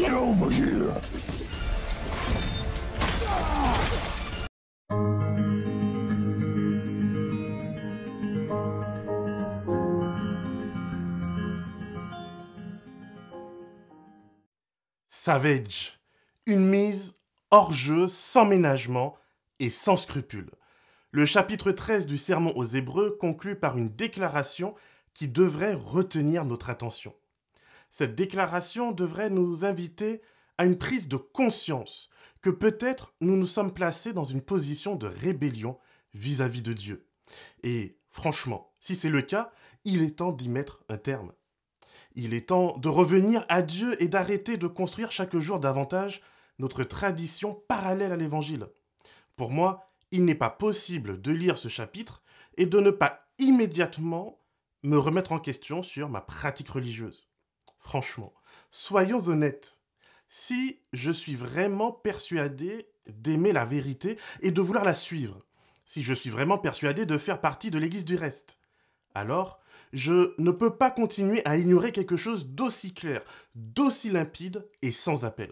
Get over here! Savage, une mise hors jeu, sans ménagement et sans scrupule. Le chapitre 13 du Sermon aux Hébreux conclut par une déclaration qui devrait retenir notre attention. Cette déclaration devrait nous inviter à une prise de conscience que peut-être nous nous sommes placés dans une position de rébellion vis-à-vis de Dieu. Et franchement, si c'est le cas, il est temps d'y mettre un terme. Il est temps de revenir à Dieu et d'arrêter de construire chaque jour davantage notre tradition parallèle à l'Évangile. Pour moi, il n'est pas possible de lire ce chapitre et de ne pas immédiatement me remettre en question sur ma pratique religieuse. Franchement, soyons honnêtes. Si je suis vraiment persuadé d'aimer la vérité et de vouloir la suivre, si je suis vraiment persuadé de faire partie de l'Église du reste, alors je ne peux pas continuer à ignorer quelque chose d'aussi clair, d'aussi limpide et sans appel.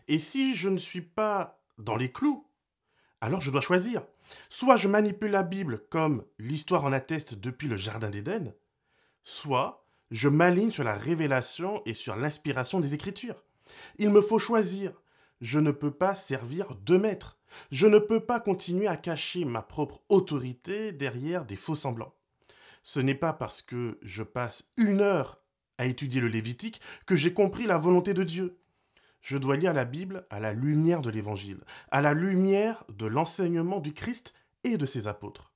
Et si je ne suis pas dans les clous, alors je dois choisir. Soit je manipule la Bible comme l'histoire en atteste depuis le Jardin d'Éden, soit je m'aligne sur la révélation et sur l'inspiration des Écritures. Il me faut choisir. Je ne peux pas servir deux maîtres. Je ne peux pas continuer à cacher ma propre autorité derrière des faux-semblants. Ce n'est pas parce que je passe 1 heure à étudier le Lévitique que j'ai compris la volonté de Dieu. Je dois lire la Bible à la lumière de l'Évangile, à la lumière de l'enseignement du Christ et de ses apôtres.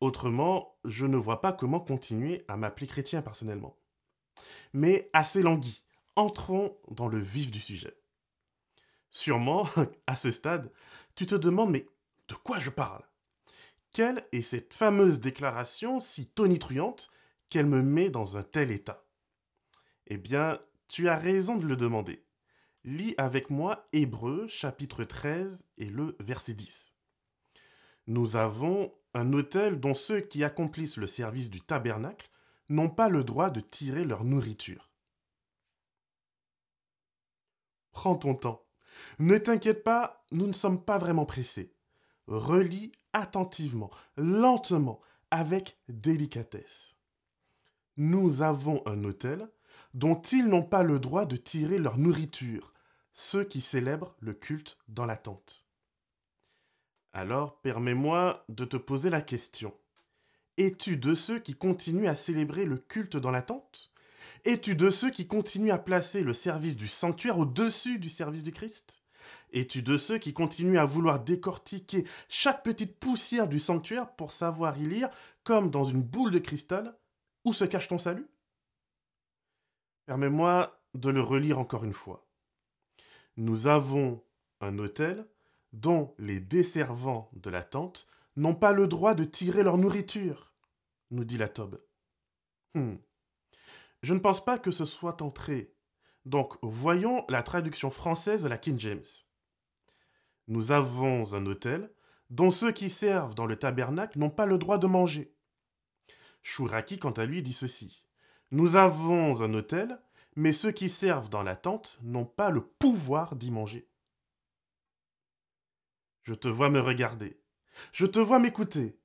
Autrement, je ne vois pas comment continuer à m'appeler chrétien personnellement. Mais assez langui, entrons dans le vif du sujet. Sûrement, à ce stade, tu te demandes mais de quoi je parle ? Quelle est cette fameuse déclaration si tonitruante qu'elle me met dans un tel état ? Eh bien, tu as raison de le demander. Lis avec moi Hébreux chapitre 13 et le verset 10. Nous avons un autel dont ceux qui accomplissent le service du tabernacle n'ont pas le droit de tirer leur nourriture. Prends ton temps. Ne t'inquiète pas, nous ne sommes pas vraiment pressés. Relis attentivement, lentement, avec délicatesse. Nous avons un autel dont ils n'ont pas le droit de tirer leur nourriture, ceux qui célèbrent le culte dans la tente. Alors, permets-moi de te poser la question. Es-tu de ceux qui continuent à célébrer le culte dans la tente ? Es-tu de ceux qui continuent à placer le service du sanctuaire au-dessus du service du Christ ? Es-tu de ceux qui continuent à vouloir décortiquer chaque petite poussière du sanctuaire pour savoir y lire, comme dans une boule de cristal, où se cache ton salut ? Permets-moi de le relire encore une fois. Nous avons un autel dont les desservants de la tente n'ont pas le droit de tirer leur nourriture, nous dit la Tobe. Je ne pense pas que ce soit entré. Donc, voyons la traduction française de la King James. Nous avons un autel dont ceux qui servent dans le tabernacle n'ont pas le droit de manger. Chouraki, quant à lui, dit ceci. Nous avons un autel, mais ceux qui servent dans la tente n'ont pas le pouvoir d'y manger. Je te vois me regarder. Je te vois m'écouter.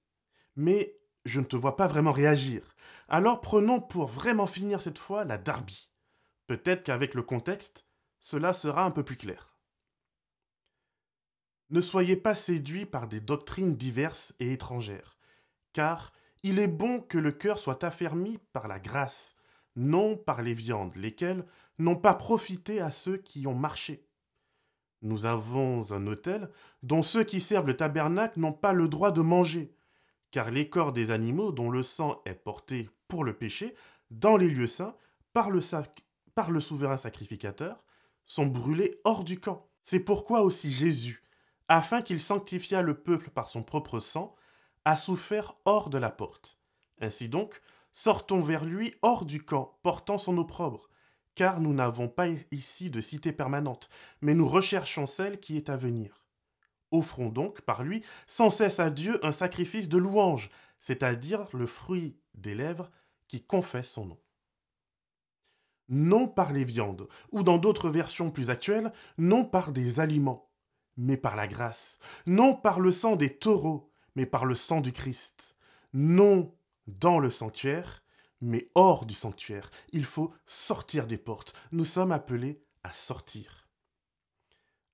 Mais je ne te vois pas vraiment réagir. Alors prenons pour vraiment finir cette fois la Darby. Peut-être qu'avec le contexte, cela sera un peu plus clair. Ne soyez pas séduits par des doctrines diverses et étrangères, car il est bon que le cœur soit affermi par la grâce, non par les viandes, lesquelles n'ont pas profité à ceux qui ont marché. Nous avons un autel dont ceux qui servent le tabernacle n'ont pas le droit de manger, car les corps des animaux dont le sang est porté pour le péché dans les lieux saints par le souverain sacrificateur sont brûlés hors du camp. C'est pourquoi aussi Jésus, afin qu'il sanctifiât le peuple par son propre sang, a souffert hors de la porte. Ainsi donc, sortons vers lui hors du camp, portant son opprobre, car nous n'avons pas ici de cité permanente, mais nous recherchons celle qui est à venir. Offrons donc par lui sans cesse à Dieu un sacrifice de louange, c'est-à-dire le fruit des lèvres qui confessent son nom. non par les viandes, ou dans d'autres versions plus actuelles, non par des aliments, mais par la grâce, non par le sang des taureaux, mais par le sang du Christ, non dans le sanctuaire, mais hors du sanctuaire. Il faut sortir des portes. Nous sommes appelés à sortir.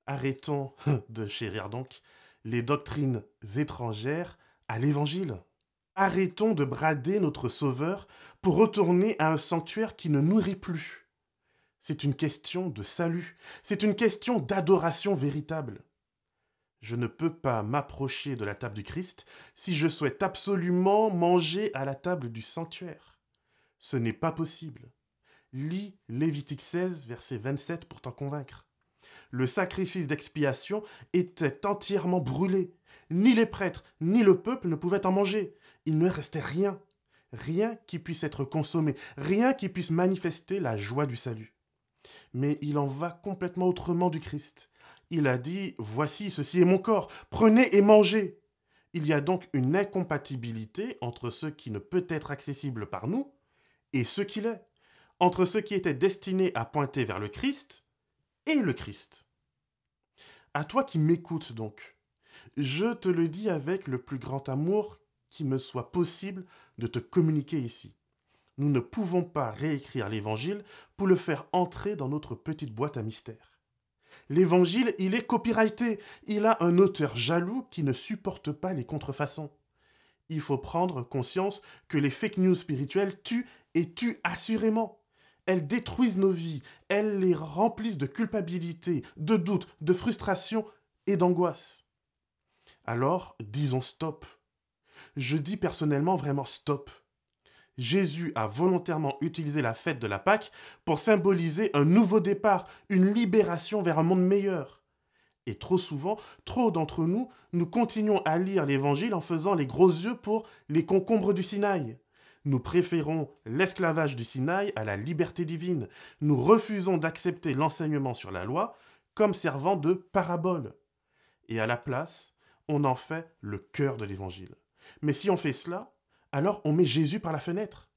Arrêtons de chérir donc les doctrines étrangères à l'Évangile. Arrêtons de brader notre Sauveur pour retourner à un sanctuaire qui ne nourrit plus. C'est une question de salut, c'est une question d'adoration véritable. Je ne peux pas m'approcher de la table du Christ si je souhaite absolument manger à la table du sanctuaire. Ce n'est pas possible. Lis Lévitique 16, verset 27 pour t'en convaincre. Le sacrifice d'expiation était entièrement brûlé. Ni les prêtres, ni le peuple ne pouvaient en manger. Il ne restait rien. Rien qui puisse être consommé, rien qui puisse manifester la joie du salut. Mais il en va complètement autrement du Christ. Il a dit, voici, ceci est mon corps, prenez et mangez. Il y a donc une incompatibilité entre ce qui ne peut être accessible par nous et ce qu'il est, entre ce qui était destiné à pointer vers le Christ et le Christ. À toi qui m'écoutes donc, je te le dis avec le plus grand amour qui me soit possible de te communiquer ici. Nous ne pouvons pas réécrire l'Évangile pour le faire entrer dans notre petite boîte à mystères. L'Évangile, il est copyrighté. Il a un auteur jaloux qui ne supporte pas les contrefaçons. Il faut prendre conscience que les fake news spirituelles tuent et tuent assurément. Elles détruisent nos vies, elles les remplissent de culpabilité, de doute, de frustration et d'angoisse. Alors, disons stop. Je dis personnellement vraiment stop. Jésus a volontairement utilisé la fête de la Pâque pour symboliser un nouveau départ, une libération vers un monde meilleur. Et trop souvent, trop d'entre nous, nous continuons à lire l'Évangile en faisant les gros yeux pour les concombres du Sinaï. Nous préférons l'esclavage du Sinaï à la liberté divine. Nous refusons d'accepter l'enseignement sur la loi comme servant de parabole. Et à la place, on en fait le cœur de l'Évangile. Mais si on fait cela, alors on met Jésus par la fenêtre.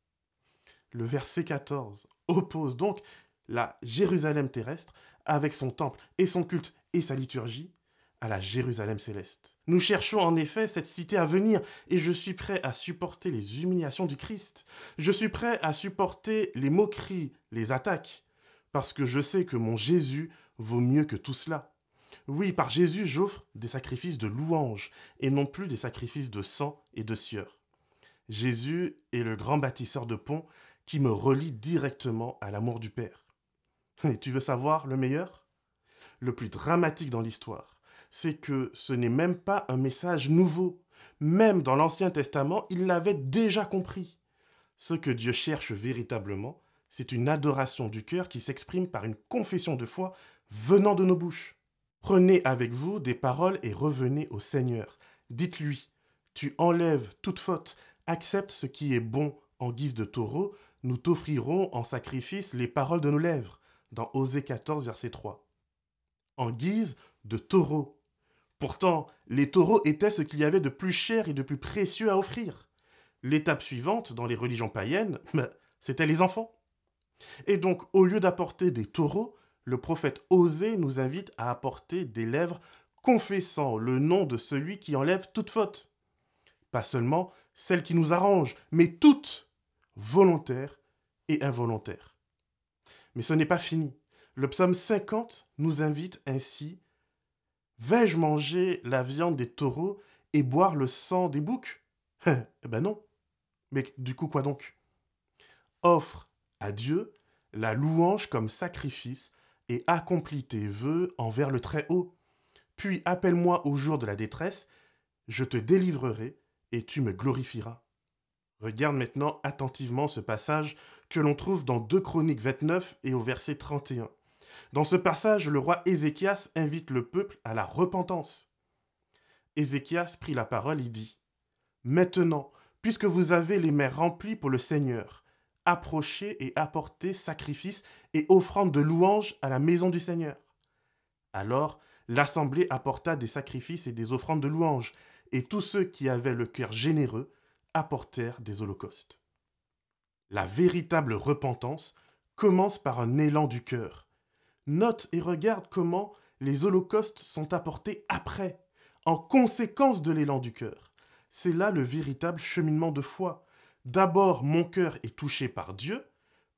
Le verset 14 oppose donc la Jérusalem terrestre avec son temple et son culte et sa liturgie à la Jérusalem céleste. Nous cherchons en effet cette cité à venir et je suis prêt à supporter les humiliations du Christ. Je suis prêt à supporter les moqueries, les attaques, parce que je sais que mon Jésus vaut mieux que tout cela. Oui, par Jésus, j'offre des sacrifices de louange et non plus des sacrifices de sang et de sueur. Jésus est le grand bâtisseur de ponts qui me relie directement à l'amour du Père. Et tu veux savoir le meilleur? Le plus dramatique dans l'histoire, c'est que ce n'est même pas un message nouveau. Même dans l'Ancien Testament, il l'avait déjà compris. Ce que Dieu cherche véritablement, c'est une adoration du cœur qui s'exprime par une confession de foi venant de nos bouches. Prenez avec vous des paroles et revenez au Seigneur. Dites-lui, tu enlèves toute faute, accepte ce qui est bon en guise de taureau, nous t'offrirons en sacrifice les paroles de nos lèvres, dans Osée 14, verset 3. En guise de taureau. Pourtant, les taureaux étaient ce qu'il y avait de plus cher et de plus précieux à offrir. L'étape suivante, dans les religions païennes, c'était les enfants. Et donc, au lieu d'apporter des taureaux, le prophète Osée nous invite à apporter des lèvres confessant le nom de celui qui enlève toute faute. Pas seulement celles qui nous arrangent, mais toutes, volontaires et involontaires. Mais ce n'est pas fini. Le psaume 50 nous invite ainsi: vais-je manger la viande des taureaux et boire le sang des boucs? Eh ben non. Mais du coup, quoi donc? Offre à Dieu la louange comme sacrifice et accomplis tes vœux envers le Très-Haut. Puis appelle-moi au jour de la détresse, je te délivrerai et tu me glorifieras. Regarde maintenant attentivement ce passage que l'on trouve dans 2 Chroniques 29 et au verset 31. Dans ce passage, le roi Ézéchias invite le peuple à la repentance. Ézéchias prit la parole et dit: maintenant, puisque vous avez les mains remplies pour le Seigneur, approchez et apportez sacrifices et offrandes de louange à la maison du Seigneur. Alors, l'assemblée apporta des sacrifices et des offrandes de louange, et tous ceux qui avaient le cœur généreux apportèrent des holocaustes. La véritable repentance commence par un élan du cœur. Note et regarde comment les holocaustes sont apportés après, en conséquence de l'élan du cœur. C'est là le véritable cheminement de foi. D'abord, mon cœur est touché par Dieu,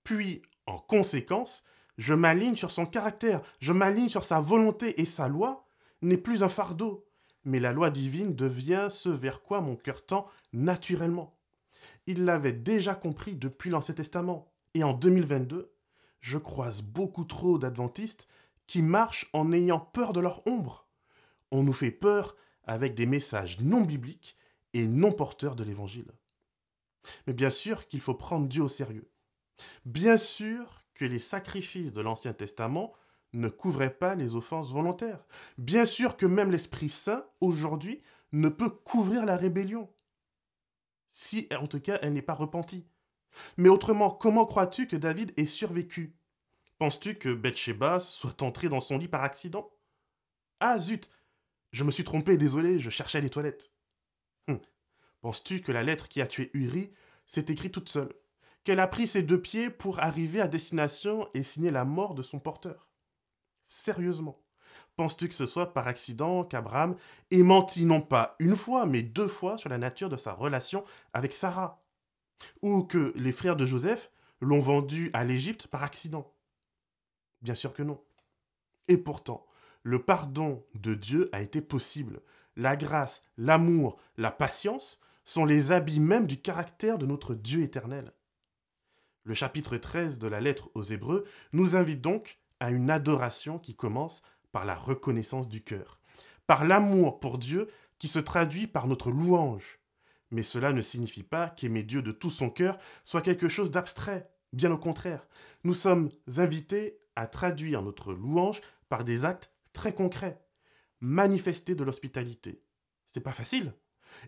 puis, en conséquence, je m'aligne sur son caractère, je m'aligne sur sa volonté et sa loi n'est plus un fardeau, mais la loi divine devient ce vers quoi mon cœur tend naturellement. Il l'avait déjà compris depuis l'Ancien Testament. Et en 2022, je croise beaucoup trop d'adventistes qui marchent en ayant peur de leur ombre. On nous fait peur avec des messages non bibliques et non porteurs de l'Évangile. Mais bien sûr qu'il faut prendre Dieu au sérieux. Bien sûr que les sacrifices de l'Ancien Testament ne couvraient pas les offenses volontaires. Bien sûr que même l'Esprit Saint, aujourd'hui, ne peut couvrir la rébellion. Si, en tout cas, elle n'est pas repentie. Mais autrement, comment crois-tu que David ait survécu? Penses-tu que Bathsheba soit entrée dans son lit par accident? Ah zut, je me suis trompé, désolé, je cherchais les toilettes. Penses-tu que la lettre qui a tué Uri s'est écrite toute seule? Qu'elle a pris ses 2 pieds pour arriver à destination et signer la mort de son porteur? Sérieusement, penses-tu que ce soit par accident qu'Abraham ait menti non pas une fois, mais 2 fois sur la nature de sa relation avec Sarah? Ou que les frères de Joseph l'ont vendu à l'Égypte par accident? Bien sûr que non. Et pourtant, le pardon de Dieu a été possible. La grâce, l'amour, la patience sont les habits même du caractère de notre Dieu éternel. Le chapitre 13 de la lettre aux Hébreux nous invite donc à une adoration qui commence par la reconnaissance du cœur, par l'amour pour Dieu qui se traduit par notre louange. Mais cela ne signifie pas qu'aimer Dieu de tout son cœur soit quelque chose d'abstrait. Bien au contraire, nous sommes invités à traduire notre louange par des actes très concrets. Manifester de l'hospitalité. C'est pas facile.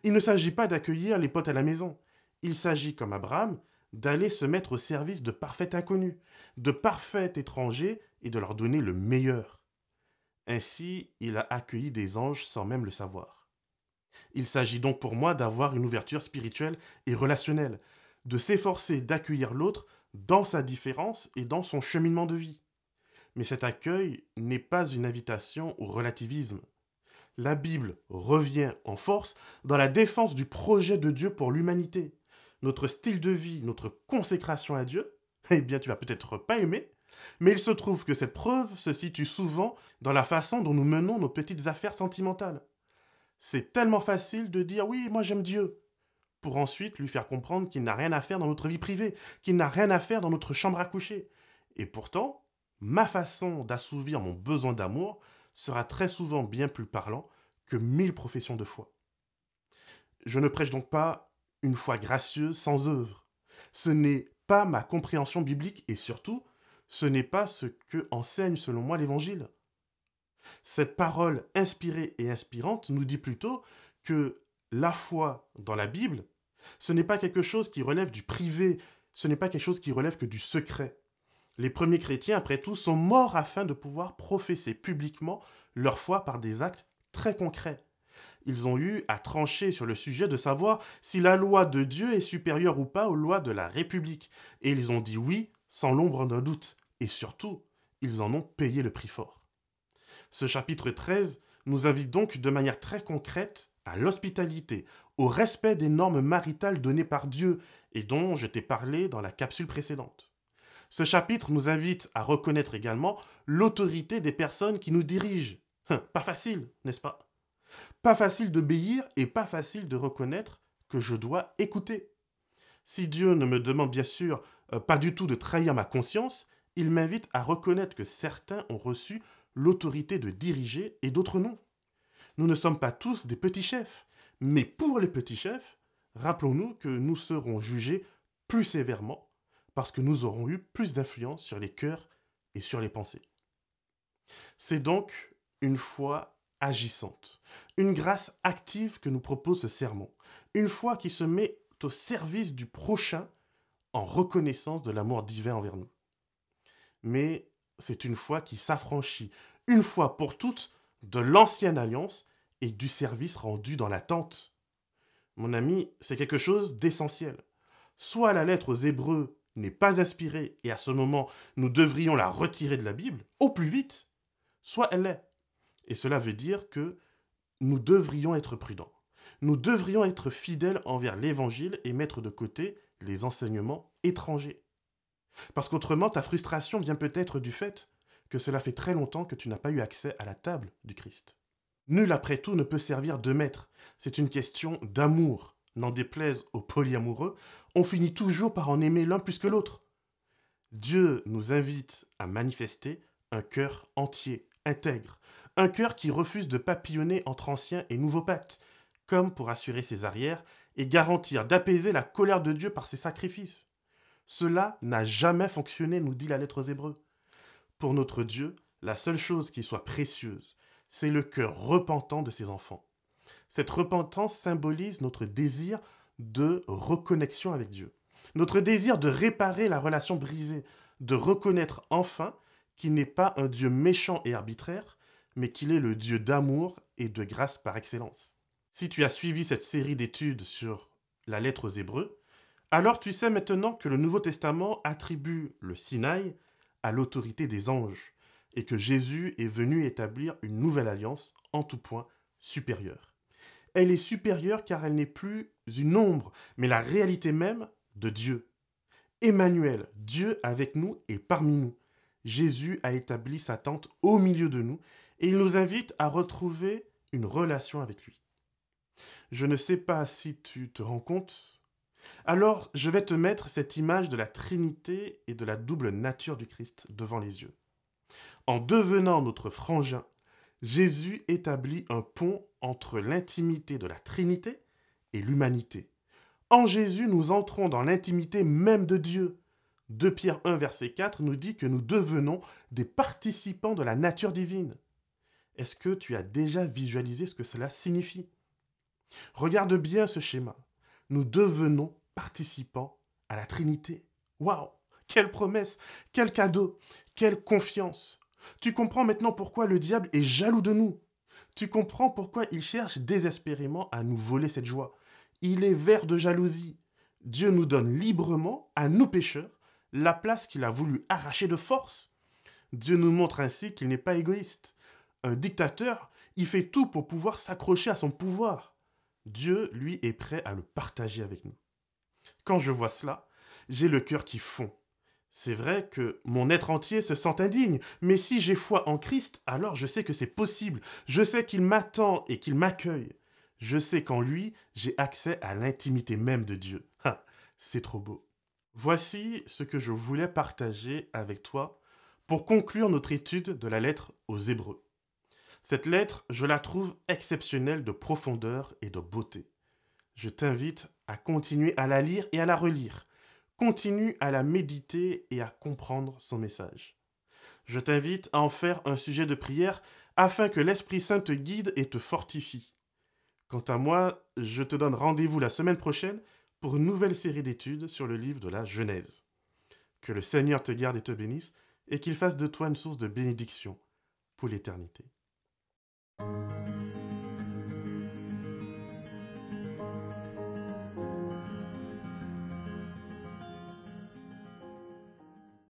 Il ne s'agit pas d'accueillir les potes à la maison. Il s'agit, comme Abraham, d'aller se mettre au service de parfaits inconnus, de parfaits étrangers et de leur donner le meilleur. Ainsi, il a accueilli des anges sans même le savoir. Il s'agit donc pour moi d'avoir une ouverture spirituelle et relationnelle, de s'efforcer d'accueillir l'autre dans sa différence et dans son cheminement de vie. Mais cet accueil n'est pas une invitation au relativisme. La Bible revient en force dans la défense du projet de Dieu pour l'humanité. Notre style de vie, notre consécration à Dieu, eh bien tu vas peut-être pas aimer, mais il se trouve que cette preuve se situe souvent dans la façon dont nous menons nos petites affaires sentimentales. C'est tellement facile de dire oui, moi j'aime Dieu, pour ensuite lui faire comprendre qu'il n'a rien à faire dans notre vie privée, qu'il n'a rien à faire dans notre chambre à coucher. Et pourtant, ma façon d'assouvir mon besoin d'amour sera très souvent bien plus parlant que 1000 professions de foi. Je ne prêche donc pas une foi gracieuse sans œuvre. Ce n'est pas ma compréhension biblique et surtout, ce n'est pas ce que enseigne selon moi l'Évangile. Cette parole inspirée et inspirante nous dit plutôt que la foi dans la Bible, ce n'est pas quelque chose qui relève du privé, ce n'est pas quelque chose qui relève que du secret. Les premiers chrétiens, après tout, sont morts afin de pouvoir professer publiquement leur foi par des actes très concrets. Ils ont eu à trancher sur le sujet de savoir si la loi de Dieu est supérieure ou pas aux lois de la République. Et ils ont dit oui sans l'ombre d'un doute. Et surtout, ils en ont payé le prix fort. Ce chapitre 13 nous invite donc de manière très concrète à l'hospitalité, au respect des normes maritales données par Dieu et dont je t'ai parlé dans la capsule précédente. Ce chapitre nous invite à reconnaître également l'autorité des personnes qui nous dirigent. Pas facile, n'est-ce pas? Pas facile d'obéir et pas facile de reconnaître que je dois écouter. Si Dieu ne me demande bien sûr pas du tout de trahir ma conscience, il m'invite à reconnaître que certains ont reçu l'autorité de diriger et d'autres non. Nous ne sommes pas tous des petits chefs, mais pour les petits chefs, rappelons-nous que nous serons jugés plus sévèrement parce que nous aurons eu plus d'influence sur les cœurs et sur les pensées. C'est donc une foi agissante, une grâce active que nous propose ce sermon, une foi qui se met au service du prochain en reconnaissance de l'amour divin envers nous. Mais c'est une foi qui s'affranchit, une fois pour toutes, de l'ancienne alliance et du service rendu dans l'attente. Mon ami, c'est quelque chose d'essentiel. Soit la lettre aux Hébreux n'est pas inspirée et à ce moment nous devrions la retirer de la Bible au plus vite, soit elle l'est. Et cela veut dire que nous devrions être prudents. Nous devrions être fidèles envers l'Évangile et mettre de côté les enseignements étrangers. Parce qu'autrement, ta frustration vient peut-être du fait que cela fait très longtemps que tu n'as pas eu accès à la table du Christ. Nul après tout ne peut servir de maître. C'est une question d'amour. N'en déplaise aux polyamoureux, on finit toujours par en aimer l'un plus que l'autre. Dieu nous invite à manifester un cœur entier, intègre, un cœur qui refuse de papillonner entre ancien et nouveau pacte, comme pour assurer ses arrières et garantir d'apaiser la colère de Dieu par ses sacrifices. Cela n'a jamais fonctionné, nous dit la lettre aux Hébreux. Pour notre Dieu, la seule chose qui soit précieuse, c'est le cœur repentant de ses enfants. Cette repentance symbolise notre désir de reconnexion avec Dieu, notre désir de réparer la relation brisée, de reconnaître enfin qu'il n'est pas un Dieu méchant et arbitraire, mais qu'il est le Dieu d'amour et de grâce par excellence. Si tu as suivi cette série d'études sur la lettre aux Hébreux, alors tu sais maintenant que le Nouveau Testament attribue le Sinaï à l'autorité des anges et que Jésus est venu établir une nouvelle alliance en tout point supérieure. Elle est supérieure car elle n'est plus une ombre, mais la réalité même de Dieu. Emmanuel, Dieu avec nous et parmi nous. Jésus a établi sa tente au milieu de nous et il nous invite à retrouver une relation avec lui. Je ne sais pas si tu te rends compte. Alors, je vais te mettre cette image de la Trinité et de la double nature du Christ devant les yeux. En devenant notre frangin, Jésus établit un pont entre l'intimité de la Trinité et l'humanité. En Jésus, nous entrons dans l'intimité même de Dieu. 2 Pierre 1, verset 4 nous dit que nous devenons des participants de la nature divine. Est-ce que tu as déjà visualisé ce que cela signifie? Regarde bien ce schéma. Nous devenons participants à la Trinité. Waouh! Quelle promesse! Quel cadeau! Quelle confiance! Tu comprends maintenant pourquoi le diable est jaloux de nous. Tu comprends pourquoi il cherche désespérément à nous voler cette joie. Il est vert de jalousie. Dieu nous donne librement, à nous pécheurs, la place qu'il a voulu arracher de force. Dieu nous montre ainsi qu'il n'est pas égoïste. Un dictateur, il fait tout pour pouvoir s'accrocher à son pouvoir. Dieu, lui, est prêt à le partager avec nous. Quand je vois cela, j'ai le cœur qui fond. C'est vrai que mon être entier se sent indigne, mais si j'ai foi en Christ, alors je sais que c'est possible. Je sais qu'il m'attend et qu'il m'accueille. Je sais qu'en lui, j'ai accès à l'intimité même de Dieu. Ah, c'est trop beau. Voici ce que je voulais partager avec toi pour conclure notre étude de la lettre aux Hébreux. Cette lettre, je la trouve exceptionnelle de profondeur et de beauté. Je t'invite à continuer à la lire et à la relire. Continue à la méditer et à comprendre son message. Je t'invite à en faire un sujet de prière afin que l'Esprit Saint te guide et te fortifie. Quant à moi, je te donne rendez-vous la semaine prochaine pour une nouvelle série d'études sur le livre de la Genèse. Que le Seigneur te garde et te bénisse et qu'il fasse de toi une source de bénédiction pour l'éternité.